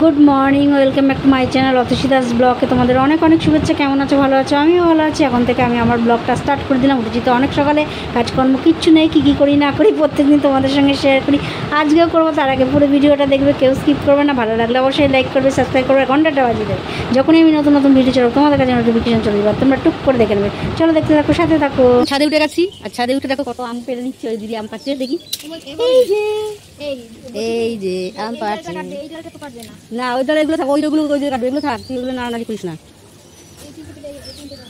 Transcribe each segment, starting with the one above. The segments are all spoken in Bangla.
Good morning, welcome back to my channel Atasi Das ব্লগে তোমাদের অনেক অনেক শুভেচ্ছা। কেমন আছো? ভালো আছো? আমিও ভালো আছি। এখন থেকে আমি আমার ব্লগটা স্টার্ট করে দিলাম। উঠেছি তো অনেক সকালে, কাজকর্ম কিচ্ছু নেই, কী করি না করি প্রত্যেকদিন তোমাদের সঙ্গে শেয়ার করি। আজকেও করবো। তার আগে পুরো ভিডিওটা দেখবে, কেউ স্কিপ করবে না। ভালো লাগলে অবশ্যই লাইক করবে, সাবস্ক্রাইব করবে, ঘন্টাটা বাজিয়ে দেবে। যখনই আমি নতুন নতুন ভিডিও চলবো তোমাদের কাছে নোটিফিকেশন চলে যাবে, তোমরা টুক করে দেখে নেবে। চলো দেখতে থাকো, সাথে থাকো। ছাদে উঠে গেছি, আর ছাদে উঠে দেখো কত আম পেড়ে নিচ্ছে ওই দিদি। আম পাচ্ছে দেখি, এই যে আম পাচ্ছে না। ওই দ্বারা এগুলো থাক, ওইগুলো কাটবে, এগুলো থাক, তুই ওগুলো নাড়ানাড়ি করিস না।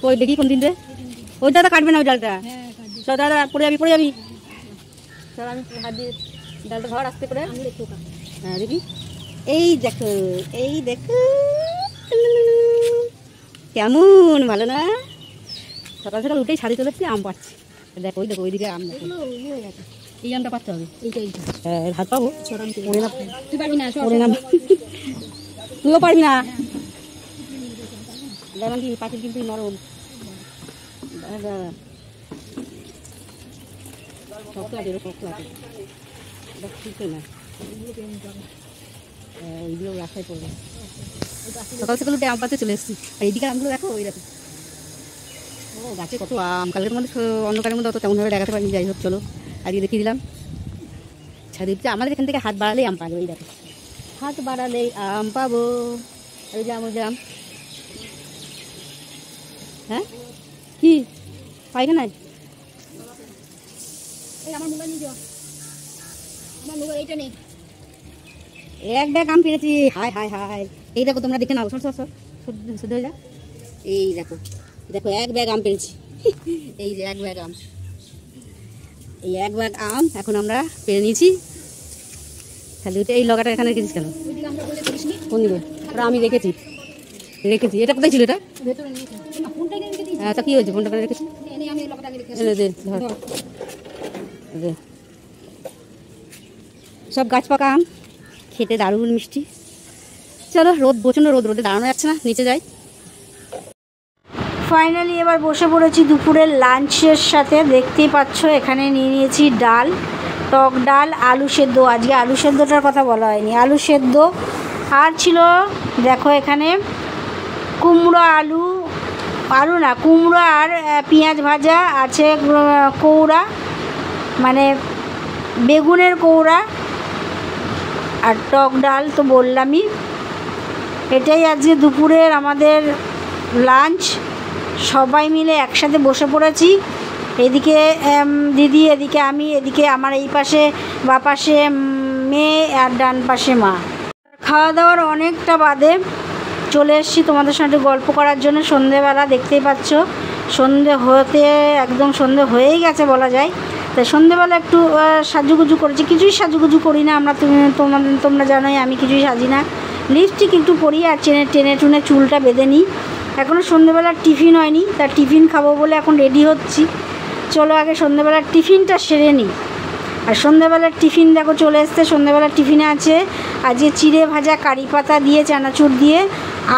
ওই দেখি কোন দিন রে, ওই দাদা কাটবে না ওই ডালটা। চল দাদা, পড়ে যাবি। চল আমি হাত দিয়ে ডালটা ধর আসতে করে। হ্যাঁ দেখি, এই দেখো কেমন ভালো না। সকাল সকাল উঠেই ছাদে চলে এসেছি, আম পাচ্ছি। দেখো ওইদিকে আম দেখো। এই আমটা পাচ্ছে হবে, হ্যাঁ হাত পাবো। তুই পারবি না, তুইও পারবি না। যেমন কি পাখির কিন্তু নরম, শক্ত আছে ঠিক না। ওইগুলো রাস্তায় পড়বে। সকাল সকাল উঠে আম পাতে চলে এসেছি। আর এইদিকে আমগুলো দেখো, ওই দেখো ও গাছে কত আম। কালকের মধ্যে অন্ধকারের মধ্যে অত তেমনভাবে দেখাতে পারিনি। যাই হোক চলো আজকে দেখিয়ে দিলাম। ছাদে আমাদের এখান থেকে হাত বাড়ালেই আম পাবো। এই দেখো, হাত বাড়ালেই আম পাবো। ওই জাম হ্যাঁ কি পাইখানায় এক ব্যাগ আম পেরেছি। হায় হায় হায়, এই দেখো তোমরা দেখে নাও। শুদ্ধ হয়ে যা। এই দেখো এক ব্যাগ আম পেরেছি। এই যে এক ব্যাগ আম, এই এক ব্যাগ আম এখন আমরা পেরে নিয়েছি। খালি এই লগাটা এখানে রেখেছিস কেন? কোন দিকে? ওটা আমি রেখেছি। এটা কোথায় ছিল? এটা আচ্ছা কি হয়েছে? ফোনটা রেখেছি। সব গাছ পাকা আম, খেতে দারুণ মিষ্টি। চলো, প্রচণ্ড রোদে দাঁড়ানো যাচ্ছে না, নিচে যাই। ফাইনালি এবার বসে পড়েছি দুপুরের লাঞ্চের সাথে। দেখতেই পাচ্ছ এখানে নিয়ে নিয়েছি ডাল, টক ডাল, আলু সেদ্ধ। আজকে আলু সেদ্ধটার কথা বলা হয়নি, আলু সেদ্ধ। আর ছিল দেখো এখানে কুমড়ো আর পেঁয়াজ ভাজা আছে, কৌড়া মানে বেগুনের কৌড়া, আর টক ডাল তো বললামই। এটাই আজকে দুপুরের আমাদের লাঞ্চ। সবাই মিলে একসাথে বসে পড়েছি। এদিকে দিদি, এদিকে আমি, এদিকে আমার এই পাশে বা পাশে মেয়ে, আর ডান পাশে মা। খাওয়া দাওয়ার অনেকটা বাদে চলে এসেছি তোমাদের সঙ্গে গল্প করার জন্য। সন্ধেবেলা দেখতেই পাচ্ছ, একদম সন্ধে হয়েই গেছে বলা যায়। তাই সন্ধেবেলা একটু সাজুগুজু করেছি। কিছুই সাজুগুজু করি না আমরা, তোমরা জানোই আমি কিছুই সাজি না। লিপস্টিক একটু পরি আর টেনে টুনে চুলটা বেঁধে নিই। এখনও সন্ধেবেলার টিফিন হয়নি, তার টিফিন খাবো বলে এখন রেডি হচ্ছি। চলো আগে সন্ধেবেলার টিফিনটা সেরে নিই। আর সন্ধেবেলার টিফিন দেখো চলে এসছে। সন্ধেবেলার টিফিনে আছে আজকে চিড়ে ভাজা কারি পাতা দিয়ে, চানাচুর দিয়ে,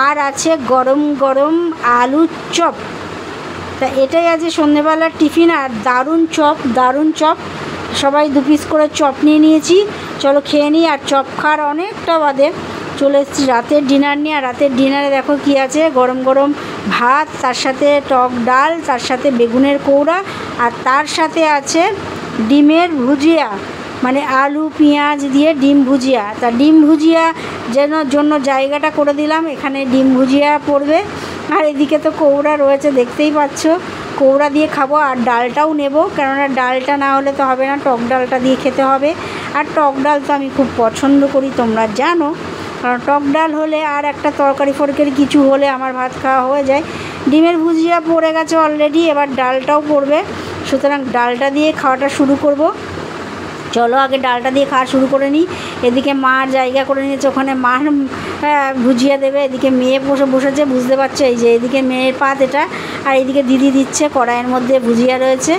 আর আছে গরম গরম আলুর চপ। তা এটাই আজকে সন্ধেবেলার টিফিন। আর দারুণ চপ। সবাই 2 পিস করে চপ নিয়ে নিয়েছি। চলো খেয়ে নিই। আর চপ খাওয়ার অনেকটা বাদে চলে এসেছি রাতের ডিনার নিয়ে। আর রাতের ডিনারে দেখো কি আছে, গরম গরম ভাত, তার সাথে টক ডাল, তার সাথে বেগুনের কৌড়া, আর তার সাথে আছে ডিমের ভুজিয়া, মানে আলু পেঁয়াজ দিয়ে ডিম ভুজিয়া। তা ডিম ভুজিয়া জন্য জায়গাটা করে দিলাম, এখানে ডিম ভুজিয়া পড়বে। আর এদিকে তো কৌড়া রয়েছে, দেখতেই পাচ্ছ। কৌড়া দিয়ে খাবো। আর ডালটাও নেব, কেননা ডালটা না হলে তো হবে না, টক ডালটা দিয়ে খেতে হবে। আর টক ডাল তো আমি খুব পছন্দ করি, তোমরা জানো। কারণ টক ডাল হলে আর একটা তরকারি ফরকারি কিছু হলে আমার ভাত খাওয়া হয়ে যায়। ডিমের ভুজিয়া পড়ে গেছে অলরেডি, এবার ডালটাও পড়বে। সুতরাং ডালটা দিয়ে খাওয়াটা শুরু করব। চলো আগে ডালটা দিয়ে খাওয়া শুরু করে নিই। এদিকে মার জায়গা করে নিয়েছে, ওখানে মার ভুজিয়া দেবে। এদিকে মেয়ে বসেছে, বুঝতে পারছো। এই যে এদিকে মেয়ের পাত এটা, আর এদিকে দিদি দিচ্ছে। কড়াইয়ের মধ্যে ভুজিয়া রয়েছে।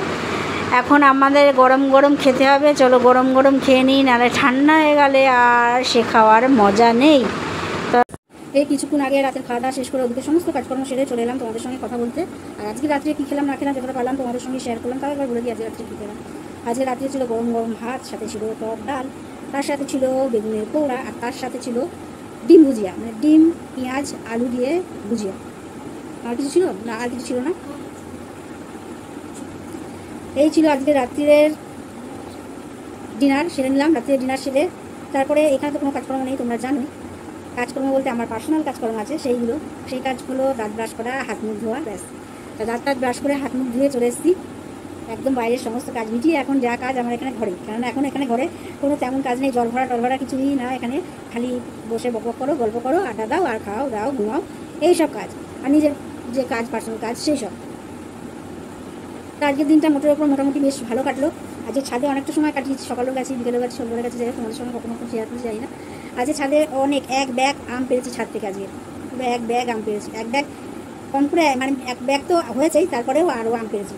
এখন আমাদের গরম গরম খেতে হবে। চলো গরম গরম খেয়ে নিই, নাহলে ঠান্ডা হয়ে গেলে আর সে খাওয়ার মজা নেই। তো এই কিছুক্ষণ আগে রাতের খাওয়া দাওয়া শেষ করে ওদিকে সমস্ত কাজকর্ম সেরে চলে এলাম তোমাদের সঙ্গে কথা বলতে। আর আজকে রাত্রে কী খেলাম না খেলাম যতটা পারলাম তোমাদের সঙ্গে শেয়ার করলাম। তাও একবার বলে দিই আজকে রাত্রে কী খেলাম। আজকে রাত্রে ছিল গরম গরম ভাত, সাথে ছিল টক ডাল, তার সাথে ছিল বেগুনের কৌড়া, আর তার সাথে ছিল ডিম ভুজিয়া, মানে ডিম পেঁয়াজ আলু দিয়ে ভুজিয়া। আর কিছু ছিল না? আর কিছু ছিল না। এই ছিল আজকে রাত্রির ডিনার। সেরে নিলাম, রাত্রির ডিনার সেরে তারপরে এখানে তো কোনো কাজকর্ম নেই, তোমরা জানো। কাজকর্ম বলতে আমার পার্সোনাল কাজকর্ম আছে, সেই কাজগুলো দাঁত ব্রাশ করা, হাত মুখ ধোয়া, ব্যাস। তা দাঁত ব্রাশ করে হাত মুখ ধুয়ে চলে এসেছি, একদম বাইরের সমস্ত কাজ মিটিয়ে এখন যা কাজ আমার এখানে ঘরে, কেননা এখন এখানে ঘরে কোনো তেমন কাজ নেই, জল ভরা টল ভরা কিছুই না, এখানে খালি বসে বক করো, গল্প করো, আড্ডা দাও, আর খাও দাও, ঘুমাও, এইসব কাজ। আর নিজের যে কাজ, পার্সোনাল কাজ, সেই সব। তা আজকের দিনটা মোটের ওপর মোটামুটি বেশ ভালো কাটলো। আজকে ছাদে অনেকটা সময় কাটিয়েছি, সকালেও গেছি, বিকেলেও গেছি, সন্ধ্যাবেলা গেছি, যাই তোমাদের সঙ্গে কখনো শেয়ার করতে যাই না। আজকে ছাদে এক ব্যাগ আম পেরেছি ছাদ থেকে, আজকে এক ব্যাগ আম পেরেছি, এক ব্যাগ কম করে, মানে এক ব্যাগ তো হয়েছেই, তারপরেও আরও আম পেরেছি,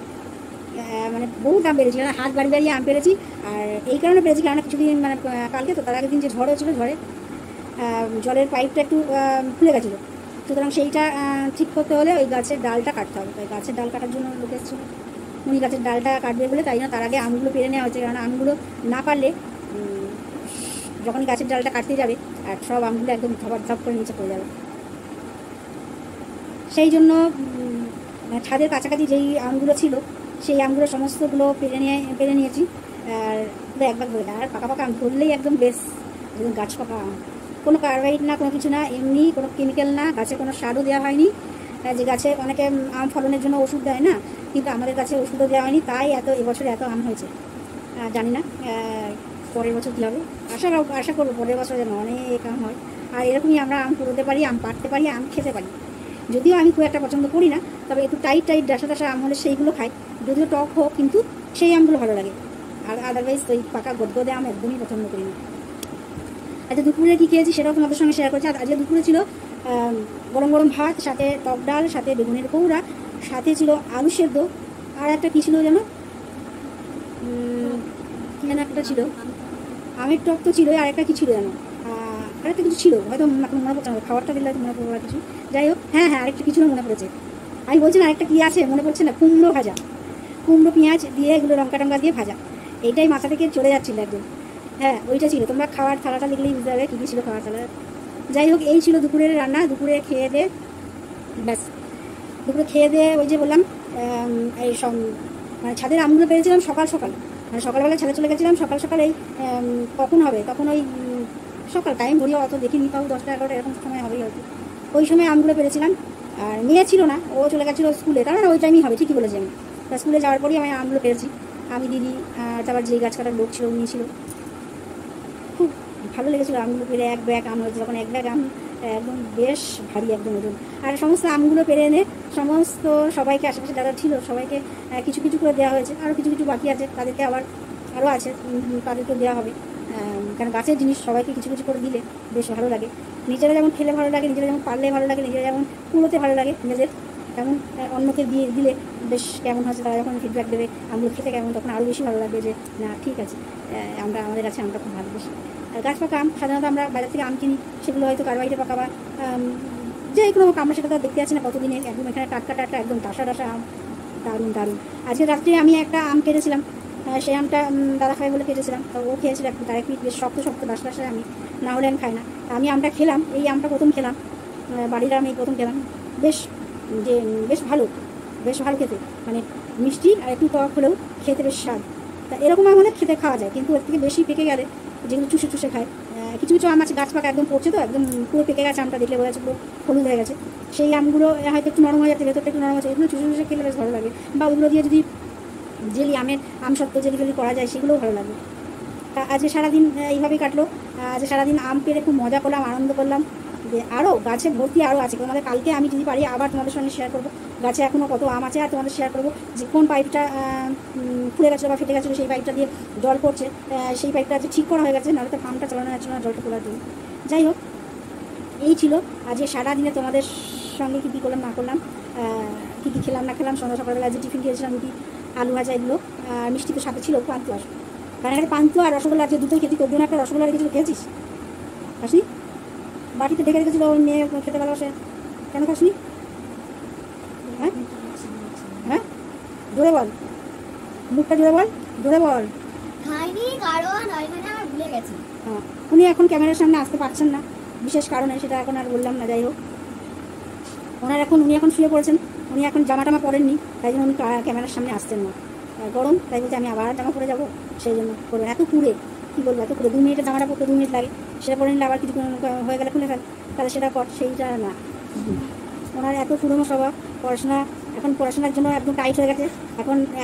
মানে বহুত আম পেরেছি, কারণ হাত বাড়িয়ে আম পেরেছি। আর এই কারণে পেরেছি কারণ কিছুদিন মানে কালকে তো তার আগের দিন যে ঝড় হয়েছিলো, ঝড়ে জলের পাইপটা একটু খুলে গেছিলো, সুতরাং সেইটা ঠিক করতে হলে ওই গাছের ডালটা কাটতে হবে। তাই গাছের ডাল কাটার জন্য লোক এসেছিলো, উনি গাছের ডালটা কাটবে বলে, তাই না তার আগে আমগুলো পেরে নেওয়া হয়েছে, কারণ আমগুলো না পারলে যখনই গাছের ডালটা কাটতে যাবে আর সব আমগুলো একদম ধপ করে নিচে পড়ে যাবে। সেই জন্য ছাদের কাছাকাছি যেই আমগুলো ছিল সেই আমগুলো সমস্তগুলো পেরে নিয়েছি। আর একবার ধরে, আর পাকা পাকা আম ধরলেই একদম বেশ একদম গাছ পাকা আম, কোনো কার্বাইড না, কোনো কিছু না, এমনি কোনো কেমিক্যাল না, গাছে কোনো সারও দেওয়া হয়নি। যে গাছে অনেকে আম ফলনের জন্য ওষুধ দেয় না, কিন্তু আমাদের গাছে ওষুধও দেওয়া হয়নি, তাই এবছরে এত আম হয়েছে। জানি না পরের বছর কী হবে, আশা করবো পরের বছর যেন অনেক আম হয়। আর এরকমই আমরা আম কুড়োতে পারি, আম পাড়তে পারি, আম খেতে পারি। যদিও আমি খুব একটা পছন্দ করি না, তবে একটু টাইট ডাসা আম হলে সেইগুলো খাই, যদিও টক হোক, কিন্তু সেই আমগুলো ভালো লাগে। আর আদারওয়াইজ ওই পাকা গদগদে আম একদমই পছন্দ করি না। আজকে দুপুরে কী খেয়েছি সেটাও তোমাদের সঙ্গে শেয়ার করছি। আজকে দুপুরে ছিল গরম গরম ভাত, সাথে টক ডাল, সাথে বেগুনের কৌড়া, সাথে ছিল আলু সেদ্ধ, আর একটা কী ছিল যেন, কী যেন একটা ছিল, আমের টক তো ছিল, আর একটা কী ছিল যেন, আরেকটা কিছু ছিল, হয়তো এখন মনে পড়ছে না, খাবারটা দিলে মনে পড়বে কিছু। যাই হোক, হ্যাঁ আরেকটা কিছু মনে পড়েছে, আমি বলছি না আরেকটা কী আছে মনে পড়ছে না, কুমড়ো ভাজা, কুমড়ো পেঁয়াজ দিয়ে এগুলো লঙ্কা টঙ্কা দিয়ে ভাজা, এইটাই মাথা থেকে চলে যাচ্ছিলো একদম। হ্যাঁ ওইটা ছিল, তোমরা খাওয়ার থালাটা দেখলেই বুঝতে পারবে কী কী ছিল খাওয়ার থালা। যাই হোক, এই ছিল দুপুরের রান্না। দুপুরে খেয়ে দিয়ে ব্যাস, দুপুরে খেয়ে দিয়ে ওই যে বললাম এই সব মানে ছাদের আমগুলো পেরেছিলাম সকাল সকাল, মানে সকালবেলা ছাদে চলে গেছিলাম সকাল এই কখন হবে, তখন ওই সকাল টাইম ঘুরিয়ে অত দেখিনি, তাও 10টা 11টা এরকম সময় হবেই হয়তো, ওই সময় আমগুলো পেরেছিলাম। আর মেয়ে ছিল না, ও চলে গেছিলো স্কুলে, তার মানে ওই টাইমই হবে, ঠিকই বলেছি আমি। তা স্কুলে যাওয়ার পরেই আমি আমগুলো পেরেছি, আমি, দিদি, আর তারপর যে গাছ কাটার লোক ছিল উনি ছিল। খুব ভালো লেগেছিলো আমগুলো পেরে, এক ব্যাগ আম হয়েছে, যখন এক ব্যাগ আম একদম বেশ ভারী একদম ওজন। আর সমস্ত আমগুলো পেরে এনে সমস্ত সবাইকে, আশেপাশে যারা ছিল সবাইকে কিছু কিছু করে দেওয়া হয়েছে, আরও কিছু কিছু বাকি আছে, তাদেরকে আরও আছে, তাদেরকে দেওয়া হবে। কারণ গাছের জিনিস সবাইকে কিছু কিছু করে দিলে বেশ ভালো লাগে, নিজেরা যেমন খেলে ভালো লাগে, নিজেরা যেমন পারলে ভালো লাগে, নিজেরা যেমন কুড়োতে ভালো লাগে নিজেদের, তেমন অন্যকে দিয়ে দিলে বেশ কেমন হচ্ছে, তারা যখন ফিডব্যাক দেবে আমগুলো খেতে কেমন, তখন আরও বেশি ভালো লাগবে যে না ঠিক আছে, আমাদের কাছে আমটা খুব ভালোবাসি। গাছ পাকা আম সাধারণত আমরা বাজার থেকে আম কিনি, সেগুলো হয়তো কারবাইতে পাকা বা যে কোনো আমরা সেটা তো দেখতে পাচ্ছি না কতদিনে, একদম এখানে টাটকা একদম ডাসা আম, দারুণ। আজকে রাত্রে আমি একটা আম কেটেছিলাম, সেই আমটা দাদা খাই বলে কেটেছিলাম, তো ও খেয়েছিল একটু, তার একটু বেশ শক্ত ডাসা, আমি না হলে আমি খাই না। আমি আমটা খেলাম, এই আমটা প্রথম খেলাম, বাড়ির আমি প্রথম খেলাম, বেশ ভালো খেতে, মানে মিষ্টি আর একটু টক হলেও খেতে বেশ স্বাদ। তা এরকম আম হলে খেতে খাওয়া যায়, কিন্তু এর থেকে বেশি পেকে গেলে যেগুলো চুষে খায়, কিছু কিছু আম আছে গাছ পাকা একদম পড়ছে, তো একদম পুরো পেকে গেছে, আমটা দেখলে বোঝা যাচ্ছে পুরো হলুদ হয়ে গেছে, সেই আমগুলো হয়তো একটু নরম হয়ে যাচ্ছে, ভেতরটা একটু নরম হচ্ছে, এগুলো চুষে খেলে বেশ ভালো লাগে। বা ওগুলো দিয়ে যদি আম সত্ত্ব জেলি করা যায়, সেগুলোও ভালো লাগে। তা আজকে সারাদিন এইভাবেই কাটলো। আজকে সারাদিন আম পেরে খুব মজা করলাম, আনন্দ করলাম। যে আরও গাছে ভর্তি আরও আছে, তোমাদের কালকে আমি যদি পারি আবার তোমাদের সঙ্গে শেয়ার করবো গাছে এখনও কত আম আছে, আর তোমাদের শেয়ার করবো যে কোন পাইপটা খুলে গেছিলো বা ফেটে গেছিলো, সেই পাইপটা দিয়ে জল পড়ছে, সেই পাইপটা আজকে ঠিক করা হয়ে গেছে, নাহলে তো পাম্পটা চালানো যাচ্ছে না জলটা তোলার জন্য। যাই হোক, এই ছিল আজকে সারাদিনে তোমাদের সঙ্গে কী কী করলাম না করলাম, কী কী খেলাম না খেলাম। সকালবেলা আজকে টিফিন খেয়েছিলাম রুটি আলু ভাজা, এগুলো মিষ্টি তো সাথে ছিল পান্তুয়া, কারণ একটা পান্তুয়া আর রসগোল্লা আছে, দুটোই খেতে, তোর জন্য একটা রসগোল্লা রেখেছিল, খেয়েছিস? খাসনি? বাটিতে ঢেকে রেখেছিল, ওর মেয়ে খেতে ভালোবাসে, কেন খাসনি? হ্যাঁ জোরে বল, মুখটা জোরে বল। খাইনি, কারণ ভুলে গেছি। উনি এখন ক্যামেরার সামনে আসতে পারছেন না, বিশেষ কারণে, সেটা এখন আর বললাম না। যাই হোক, উনি এখন শুয়ে পড়েছেন, উনি এখন জামা টামা পরেননি, তাই জন্য উনি ক্যামেরার সামনে আসছেন না। গরম, তাই বলতে আমি আবার জামা পরে যাবো, সেই জন্য করবেন। এত পুড়ে কী বলবো, এত পুড়ে 2 মিনিটের জামাটা পড়তে 2 মিনিট লাগে, সেটা পরে নিলে আবার কিছু হয়ে গেলে খুলে ফেল, তাহলে সেটা কর, সেইটা না। ওনার এত পুরনো স্বভাব। পড়াশোনার জন্য একদম টাইট হয়ে গেছে।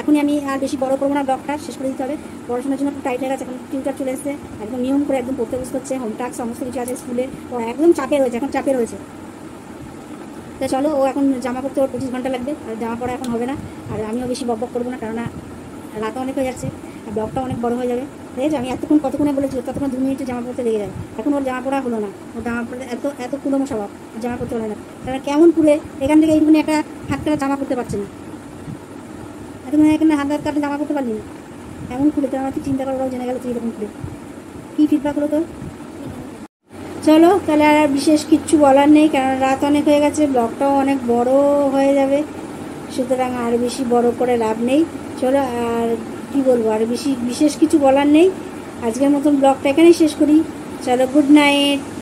এখনই আমি আর বেশি বড় করবো না, ব্লগটা শেষ করে দিতে হবে। পড়াশোনার জন্য একটু টাইট হয়ে গেছে, এখন টিউটার চলে এসেছে, একদম নিয়ম করে একদম পড়তে বসতে হচ্ছে, হোম টাস্ক সমস্ত কিছু আছে স্কুলে, ও একদম চাপে রয়েছে। তো চলো, ও এখন জামা পড়তে ওর 25 ঘন্টা লাগবে, আর জামা পড়া এখন হবে না। আর আমিও বেশি বক করবো না, কারণ রাতও অনেক হয়ে যাচ্ছে, আর ব্লগটা অনেক বড় হয়ে যাবে। ঠিক আছে, আমি কতক্ষণে বলেছি, ততক্ষণ 2 মিনিটে জামা পড়তে লেগে যায়। এখন ওর জামা পড়া হলো না, ওর জামা পড়তে এত পুরনো স্বভাব, জামা পড়তে হলো না। কারণ কেমন পুড়ে, এখান থেকে এইটুকুনি একটা হাত কাটা জামা পড়তে পারছে না, এতক্ষণ এখানে হাত কাটা জামা পড়তে পারলি না, এমন পুড়ে। তো আমার তুই চিন্তা করে, ওরাও জেনে গেল তুই এরকম পুড়ে। কী ফিডব্যাক হলো তোর? চলো তাহলে, আর বিশেষ কিচ্ছু বলার নেই, কারণ রাত অনেক হয়ে গেছে, ব্লগটাও অনেক বড় হয়ে যাবে, সুতরাং আর বেশি বড় করে লাভ নেই। চলো, আর কি বলবো, আর বিশেষ কিছু বলার নেই। আজকের মতন ব্লগটা এখানেই শেষ করি। চলো, গুড নাইট।